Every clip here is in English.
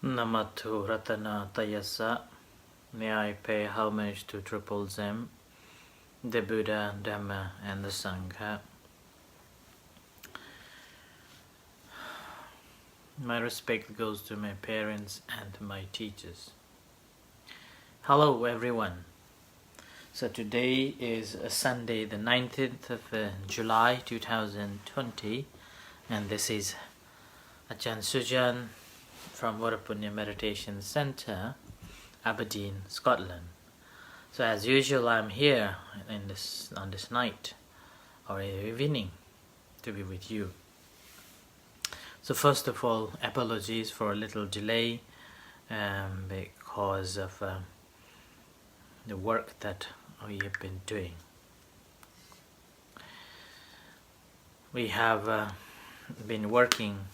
Namato Ratana Tayasa. May I pay homage to Triple Zem, the Buddha, Dhamma, and the Sangha. My respect goes to my parents and my teachers. Hello everyone. So today is Sunday the 19th of July 2020, and this is Ajahn Sujan from Varapunya Meditation Center, Aberdeen, Scotland. So as usual, I'm here on this night or evening to be with you. So first of all, apologies for a little delay because of the work that we have been doing. We have been working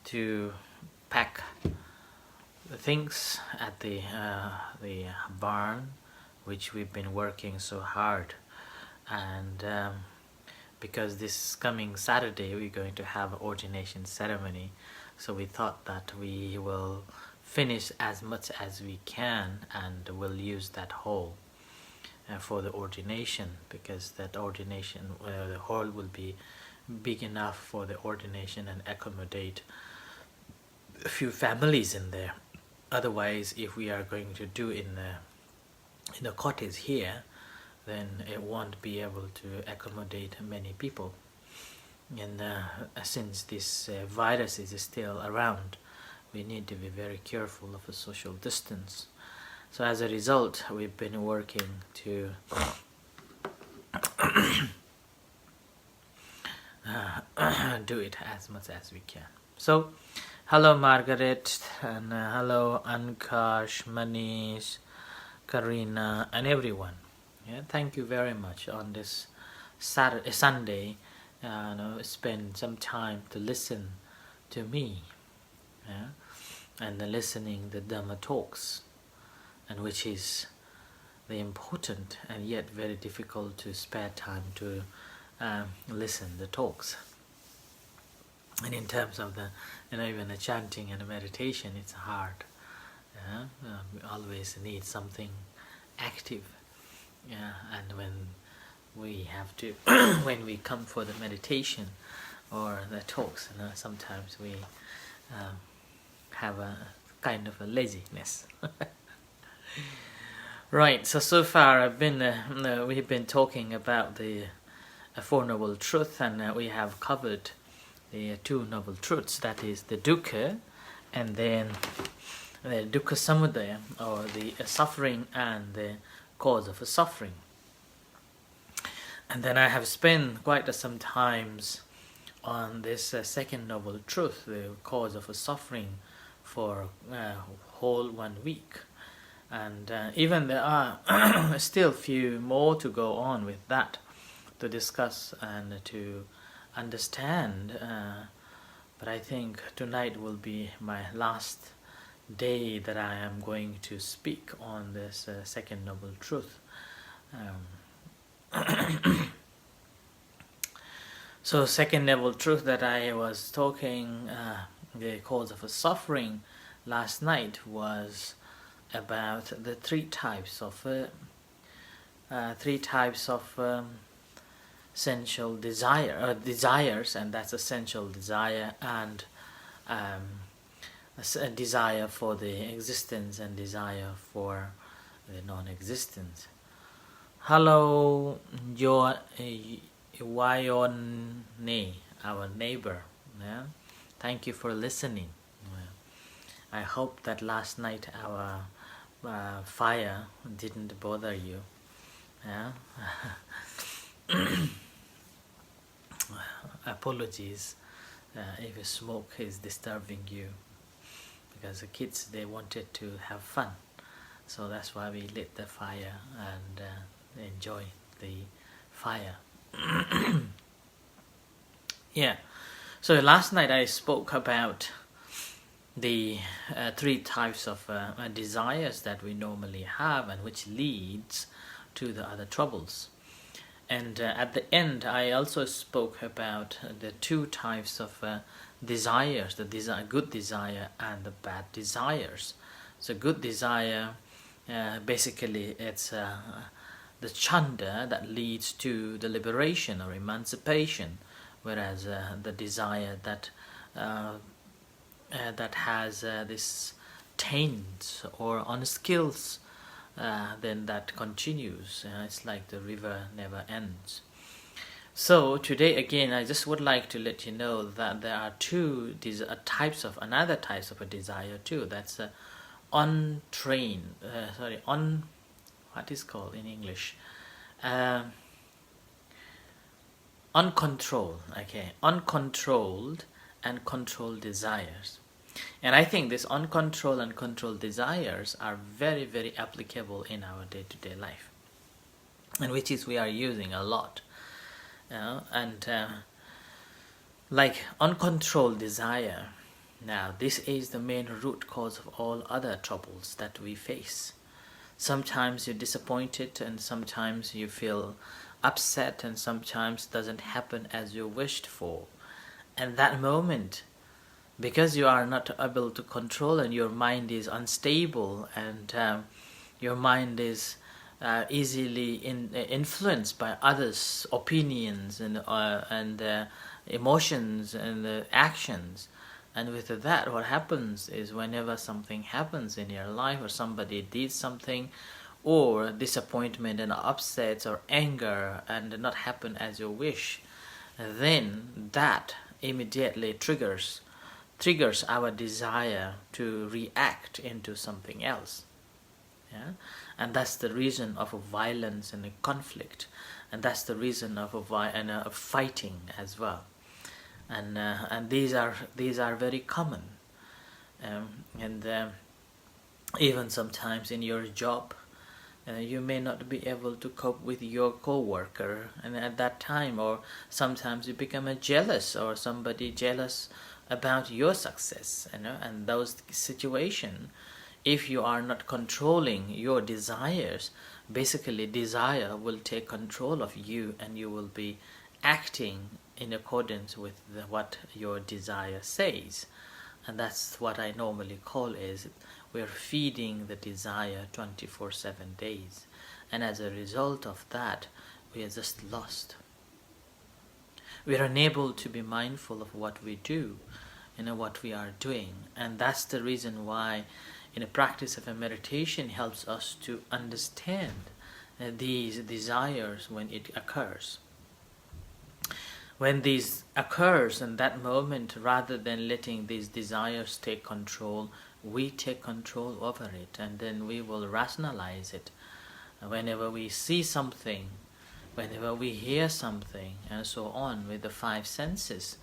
to pack the things at the barn, which we've been working so hard, and because this coming Saturday we're going to have an ordination ceremony, so we thought that we will finish as much as we can and we'll use that hall for the ordination, because that ordination, the hall will be big enough for the ordination and accommodate a few families in there. Otherwise, if we are going to do in a cottage here, then it won't be able to accommodate many people. And since this virus is still around, we need to be very careful of a social distance. So as a result, we've been working to do it as much as we can. So hello Margaret, and hello Ankash, Manish, Karina, and everyone. Yeah, thank you very much on this Sunday. Spend some time to listen to me, yeah? And listening the Dhamma talks, and which is the important and yet very difficult to spare time to listen the talks. And in terms of the, even the chanting and the meditation, it's hard. We always need something active. Yeah, and when we have to, when we come for the meditation or the talks, sometimes we have a kind of a laziness. Right. So far I've been we've been talking about the Four Noble Truths, and we have covered the Two Noble Truths, that is the dukkha, and then the dukkha samudaya, or the suffering and the cause of a suffering. And then I have spent quite some times on this second noble truth, the cause of a suffering, for a whole 1 week. And even there are still few more to go on with that, to discuss and to understand. But I think tonight will be my last day that I am going to speak on this second noble truth. So second noble truth that I was talking, the cause of a suffering last night, was about the three types of sensual desires, and that's essential desire, and a desire for the existence and desire for the non-existence. Hello, Wayone, our neighbor. Yeah? Thank you for listening. I hope that last night our fire didn't bother you. Yeah? Apologies if smoke is disturbing you, because the kids, they wanted to have fun, so that's why we lit the fire and enjoy the fire. Yeah, so last night I spoke about the three types of desires that we normally have, and which leads to the other troubles. And at the end I also spoke about the two types of desires, the good desire and the bad desires. So good desire, basically it's the chanda that leads to the liberation or emancipation, whereas the desire that that has this taint or unskills, then that continues. It's like the river never ends. So today again, I just would like to let you know that there are another types of a desire too. That's untrained, what is called in English? Uncontrolled, okay, uncontrolled and controlled desires. And I think this uncontrolled and controlled desires are very, very applicable in our day-to-day life, and which is we are using a lot. Like uncontrolled desire, now this is the main root cause of all other troubles that we face. Sometimes you're disappointed, and sometimes you feel upset, and sometimes it doesn't happen as you wished for. And that moment, because you are not able to control, and your mind is unstable, and your mind is easily influenced by others' opinions and emotions and actions. And with that, what happens is whenever something happens in your life, or somebody did something, or disappointment and upsets or anger and not happen as you wish, then that immediately triggers our desire to react into something else. Yeah? And that's the reason of a violence and a conflict, and that's the reason of a fighting as well. And these are very common, even sometimes in your job, you may not be able to cope with your co-worker, and at that time, or sometimes you become jealous, or somebody jealous about your success, and those situations, if you are not controlling your desires, basically desire will take control of you, and you will be acting in accordance with what your desire says. And that's what I normally call is we're feeding the desire 24/7 days, and as a result of that, we are just lost. We are unable to be mindful of what we do, what we are doing. And that's the reason why in a practice of a meditation helps us to understand these desires when it occurs. When these occurs in that moment, rather than letting these desires take control, we take control over it, and then we will rationalize it. Whenever we see something, whenever we hear something, and so on, with the five senses,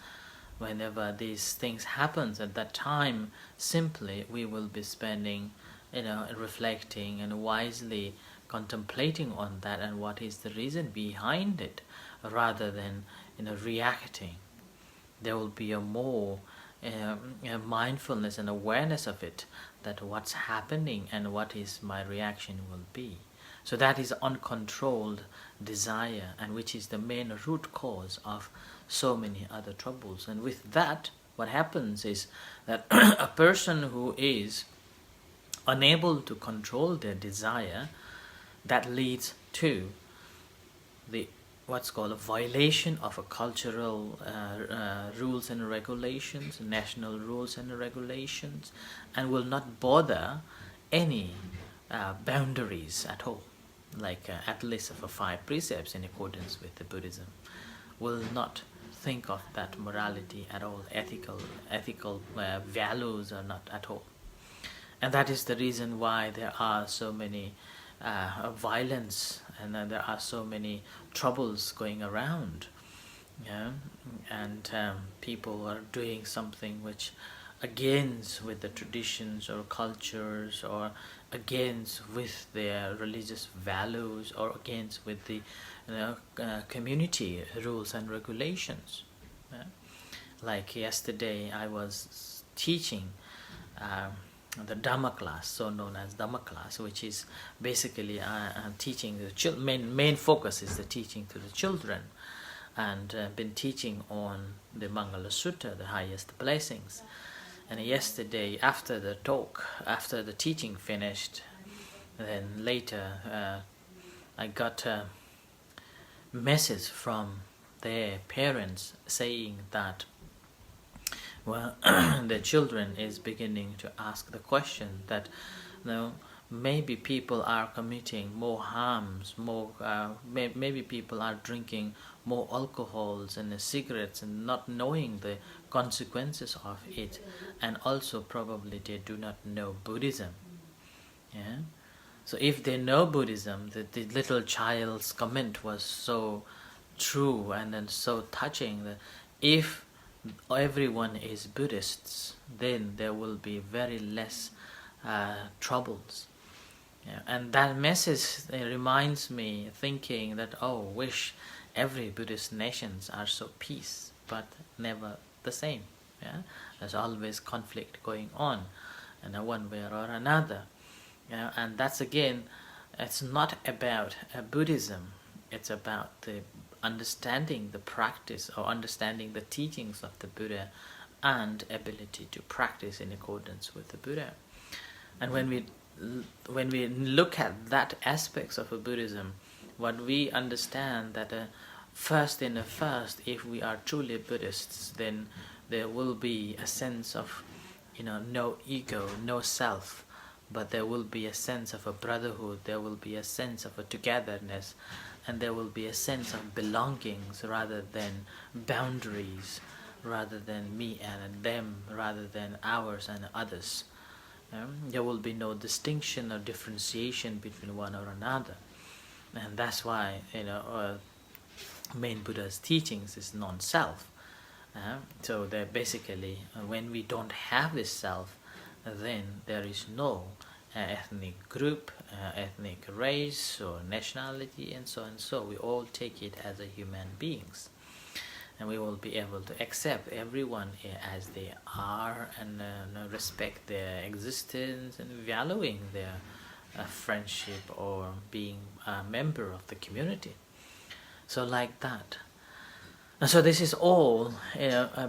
whenever these things happen at that time, simply we will be spending, reflecting and wisely contemplating on that and what is the reason behind it, rather than reacting. There will be a more mindfulness and awareness of it, that what's happening and what is my reaction will be. So that is uncontrolled desire, and which is the main root cause of so many other troubles. And with that, what happens is that a person who is unable to control their desire, that leads to the what's called a violation of a cultural rules and regulations, national rules and regulations, and will not bother any boundaries at all, like at least for 5 precepts in accordance with the Buddhism, will not think of that morality at all, ethical values are not at all. And that is the reason why there are so many violence, and there are so many troubles going around, and people are doing something which against with the traditions or cultures, or against with their religious values, or against with the community rules and regulations. Like yesterday I was teaching the Dhamma class, so known as Dhamma class, which is basically teaching the main focus is the teaching to the children. and been teaching on the Mangala Sutta, the highest blessings. And yesterday, after the talk, after the teaching finished, then later I got a message from their parents saying that, well, the children is beginning to ask the question that, maybe people are committing more harms, maybe people are drinking more alcohols and cigarettes and not knowing the consequences of it, and also probably they do not know Buddhism. Yeah. So if they know Buddhism, the little child's comment was so true and then so touching that if everyone is Buddhists, then there will be very less troubles. Yeah. And that message reminds me thinking that, wish every Buddhist nations are so peace, but never the same. Yeah? There's always conflict going on, in one way or another. Yeah? And that's again, it's not about Buddhism, it's about the understanding the practice or understanding the teachings of the Buddha and ability to practice in accordance with the Buddha. And when we look at that aspects of a Buddhism, what we understand that first, if we are truly Buddhists, then there will be a sense of, no ego, no self, but there will be a sense of a brotherhood, there will be a sense of a togetherness, and there will be a sense of belongings rather than boundaries, rather than me and them, rather than ours and others. There will be no distinction or differentiation between one or another. And that's why, main Buddha's teachings is non-self. So that basically, when we don't have this self, then there is no ethnic group, ethnic race or nationality, and so on. So we all take it as a human beings, and we will be able to accept everyone as they are and respect their existence and valuing their friendship or being a member of the community. So like that. And so this is all,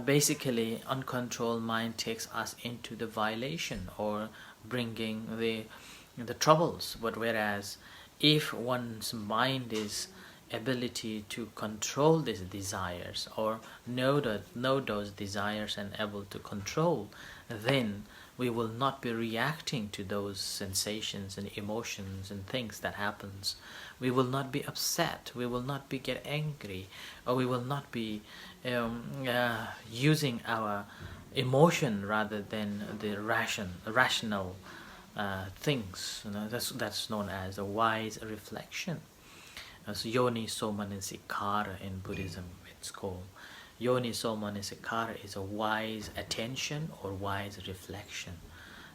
basically uncontrolled mind takes us into the violation or bringing the troubles. But whereas if one's mind is ability to control these desires or know those desires and able to control, then we will not be reacting to those sensations and emotions and things that happens. We will not be upset, we will not be get angry, or we will not be using our emotion rather than the rational things. That's known as a wise reflection. As Yoni Somanasikara in Buddhism, it's called. Yoni Somanasikara is a wise attention or wise reflection.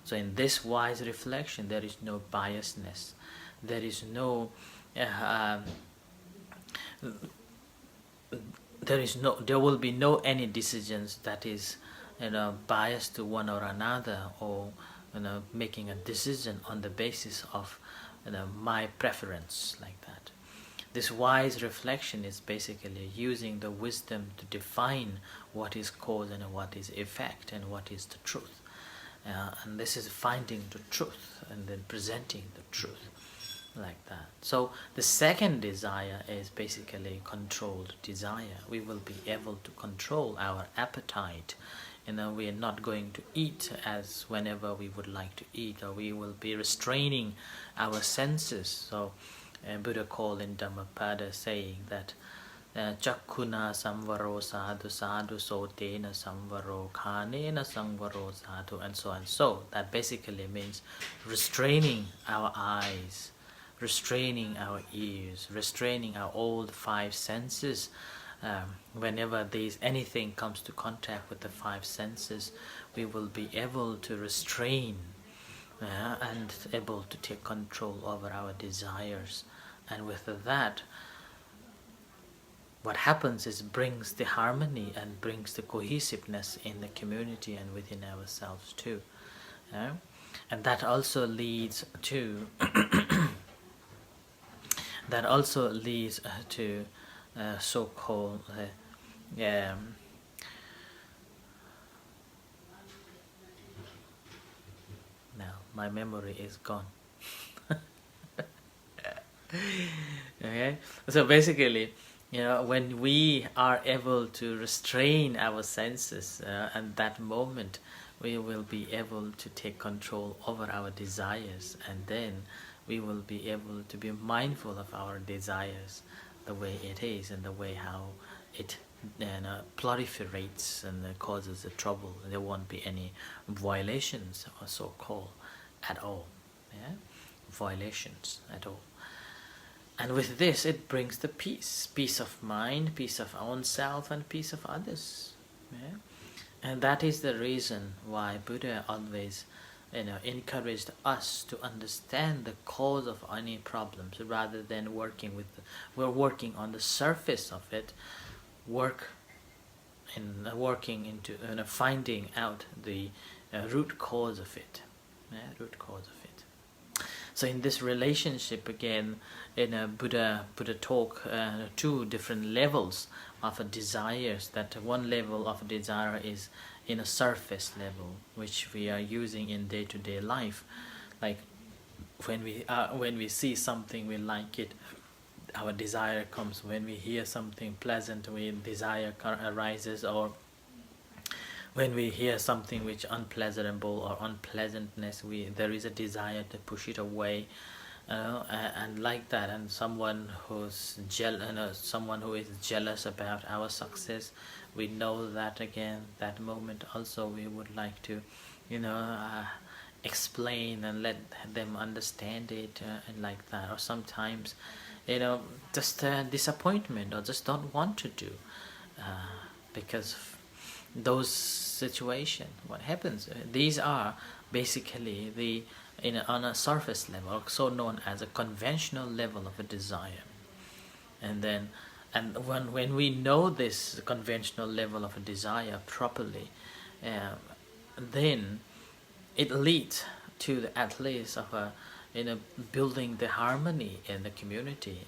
So in this wise reflection, there is no biasness. There is no there will be no any decisions that is biased to one or another, or making a decision on the basis of my preference, like that. This wise reflection is basically using the wisdom to define what is cause and what is effect and what is the truth. And this is finding the truth and then presenting the truth, like that. So the second desire is basically controlled desire. We will be able to control our appetite. We are not going to eat as whenever we would like to eat, or we will be restraining our senses. So Buddha called in Dhammapada saying that Chakkuna samvaro sadhu sadhu sotena samvaro khanena samvaro sadhu, and so on. So that basically means restraining our eyes, restraining our ears, restraining our old five senses. Whenever anything comes to contact with the five senses, we will be able to restrain and able to take control over our desires. And with that, what happens is brings the harmony and brings the cohesiveness in the community and within ourselves too. And that also leads to so-called now my memory is gone. Okay, so basically, when we are able to restrain our senses, at that moment we will be able to take control over our desires, and then we will be able to be mindful of our desires, the way it is and the way how it proliferates and causes the trouble. There won't be any violations or so-called at all. Yeah, violations at all. And with this, it brings the peace of mind, peace of oneself, and peace of others. Yeah? And that is the reason why Buddha always, encouraged us to understand the cause of any problems, rather than we're working on the surface of it, working into finding out the root cause of it. Yeah? Root cause of it. So in this relationship again, in a Buddha talk, two different levels of desires. That one level of desire is in a surface level, which we are using in day-to-day life. Like when we see something, we like it, our desire comes. When we hear something pleasant, desire arises. Or when we hear something which unpleasantable or unpleasantness, there is a desire to push it away, and like that. And someone who's someone who is jealous about our success, we know that again, that moment also we would like to, explain and let them understand it, and like that. Or sometimes, just disappointment, or just don't want to do, because those situation. What happens, these are basically the on a surface level, also known as a conventional level of a desire. And when we know this conventional level of a desire properly, then it leads to at least of building the harmony in the community,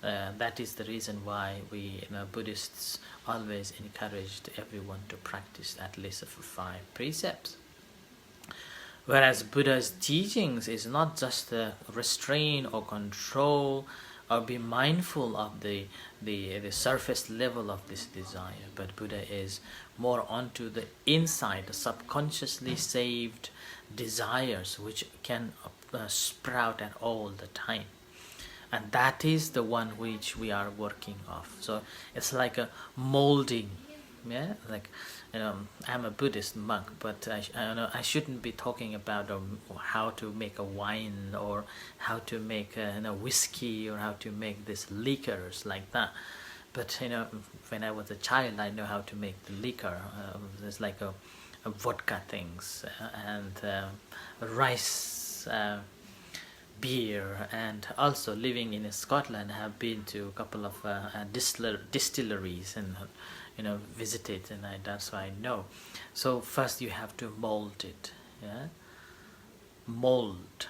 that is the reason why we Buddhists always encouraged everyone to practice at least for 5 precepts. Whereas Buddha's teachings is not just restrain or control or be mindful of the surface level of this desire, but Buddha is more onto the inside, the subconsciously saved desires which can sprout at all the time. And that is the one which we are working off. So it's like a molding, yeah. Like, I'm a Buddhist monk, but I shouldn't be talking about how to make a wine, or how to make whiskey, or how to make this liquors like that. But when I was a child, I know how to make the liquor. There's like a vodka things, and rice. Beer. And also living in Scotland, I have been to a couple of distilleries and visited, and that's why I know. So first you have to mold it, yeah, mold,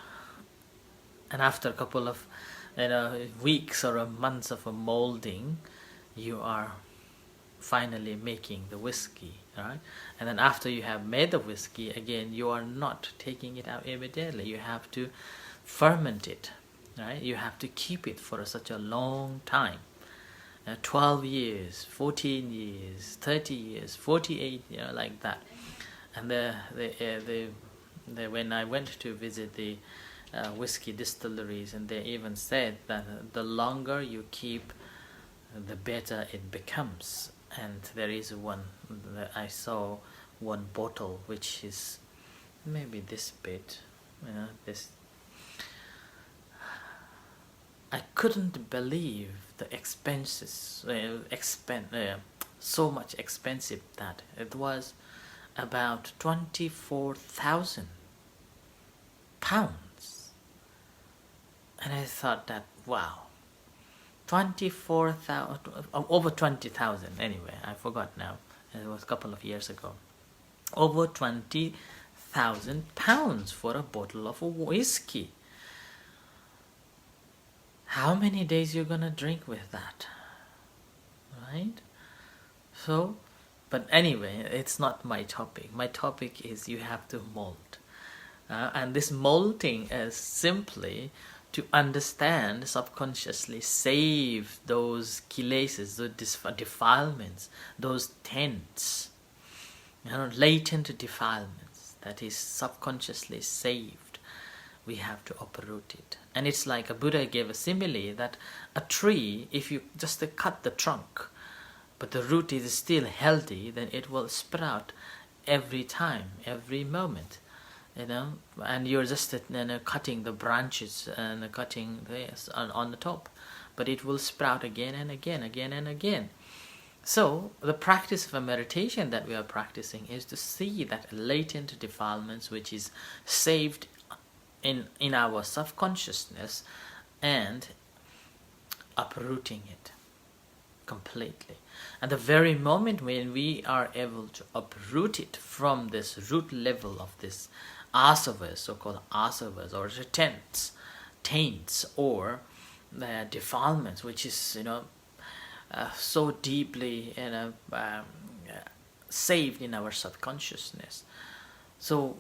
and after a couple of weeks or a months of a molding, you are finally making the whiskey, right? And then after you have made the whiskey, again you are not taking it out immediately. You have to ferment it, right? You have to keep it for such a long time, 12 years, 14 years, 30 years, 48, like that. And when I went to visit the whiskey distilleries, and they even said that the longer you keep, the better it becomes. And there is one, I saw one bottle which is maybe this bit, this. I couldn't believe the expenses, so much expensive that it was about 24,000 pounds. And I thought that, wow, 24,000, over 20,000 anyway, I forgot now, it was a couple of years ago. Over 20,000 pounds for a bottle of whiskey. How many days you're gonna drink with that? right? So, but anyway, it's not my topic. My topic is you have to mold. And this molding is simply to understand, subconsciously save those kilesas, those defilements, those tents, latent defilements that is subconsciously saved. We have to uproot it. And it's like a Buddha gave a simile that a tree, if you just cut the trunk, but the root is still healthy, then it will sprout every time, every moment, and you're just cutting the branches and cutting this on the top, but it will sprout again and again, again and again. So the practice of a meditation that we are practicing is to see that latent defilements which is saved in our subconsciousness and uprooting it completely. And the very moment when we are able to uproot it from this root level of this asavas, so-called asavas, or taints, or defilements, which is so deeply saved in our subconsciousness. So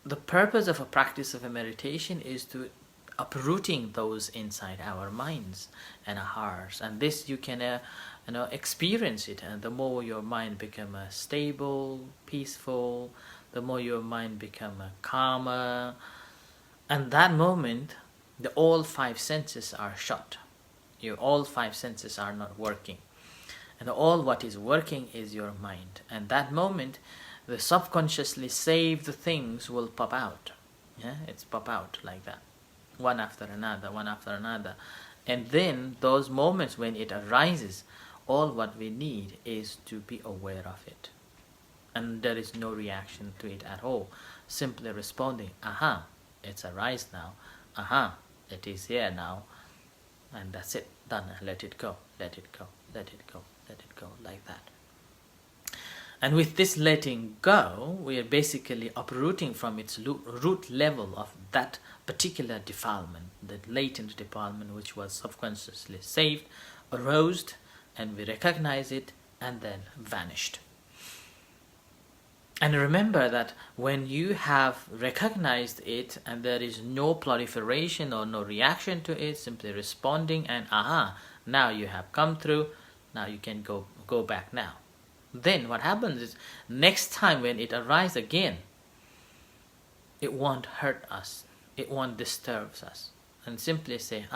the purpose of a practice of a meditation is to uprooting those inside our minds and our hearts, and this you can experience it. And the more your mind become stable, peaceful, the more your mind become calmer, and that moment all five senses are shut. All five senses are not working, and all what is working is your mind. And that moment the subconsciously saved things will pop out. It's pop out like that, one after another, one after another. And then those moments when it arises, all what we need is to be aware of it, and there is no reaction to it at all, simply responding, aha, it's arise now, aha, it is here now, and that's it, done. Let it go, let it go, let it go, let it go, like that. And with this letting go, we are basically uprooting from its root level of that particular defilement, that latent defilement which was subconsciously saved, arose, and we recognize it, and then vanished. And remember that when you have recognized it and there is no proliferation or no reaction to it, simply responding and aha, now you have come through, now you can go back now. Then what happens is, next time when it arises again, it won't hurt us, it won't disturb us, and simply say,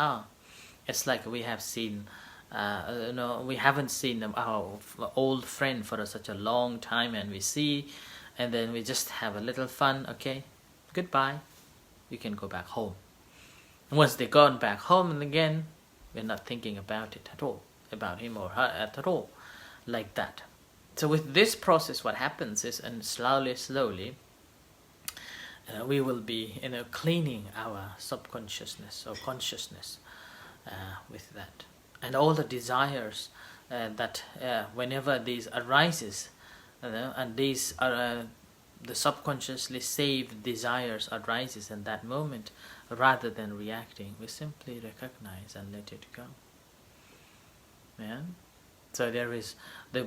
it's like we have seen, we haven't seen our old friend for such a long time, and we see, and then we just have a little fun, okay, goodbye, you can go back home. And once they've gone back home, and again, we're not thinking about it at all, about him or her at all, like that. So with this process, what happens is, and slowly, we will be cleaning our subconsciousness or consciousness with that. And all the desires that whenever these arises, and these are the subconsciously saved desires arises in that moment, rather than reacting, we simply recognize and let it go. Yeah. So there is the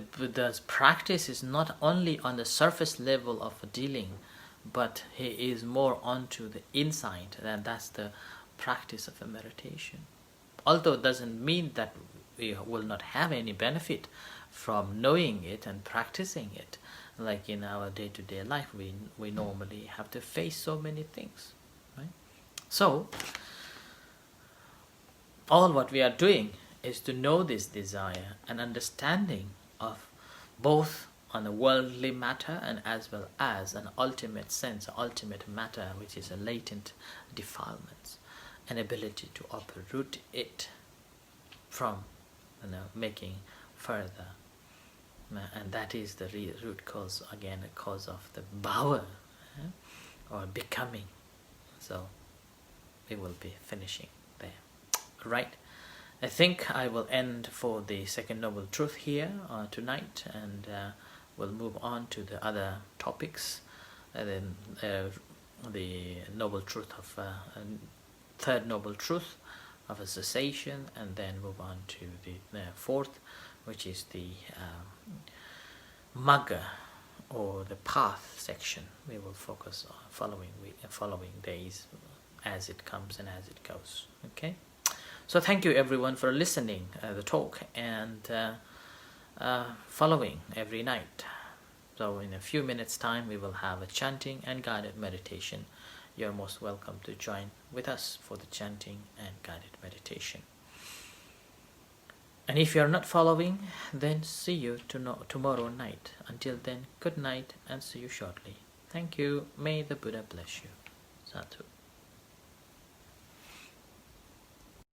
practice is not only on the surface level of dealing, but he is more onto the inside, and that's the practice of a meditation. Although it doesn't mean that we will not have any benefit from knowing it and practicing it. Like in our day-to-day life, we normally have to face so many things, right? So all what we are doing is to know this desire and understanding of both on a worldly matter and as well as an ultimate sense, ultimate matter, which is a latent defilement, an ability to uproot it from making further. And that is the root cause, again, a cause of the bhava, or becoming. So we will be finishing there. Right. I think I will end for the second noble truth here tonight, and we'll move on to the other topics. Then the noble truth of third noble truth of a cessation, and then move on to the fourth which is the Magga or the path section. We will focus on following days as it comes and as it goes. Okay, so thank you everyone for listening the talk and following every night. So in a few minutes time we will have a chanting and guided meditation. You're most welcome to join with us for the chanting and guided meditation. And if you are not following, then see you tomorrow night. Until then, good night and see you shortly. Thank you. May the Buddha bless you. Sadhu.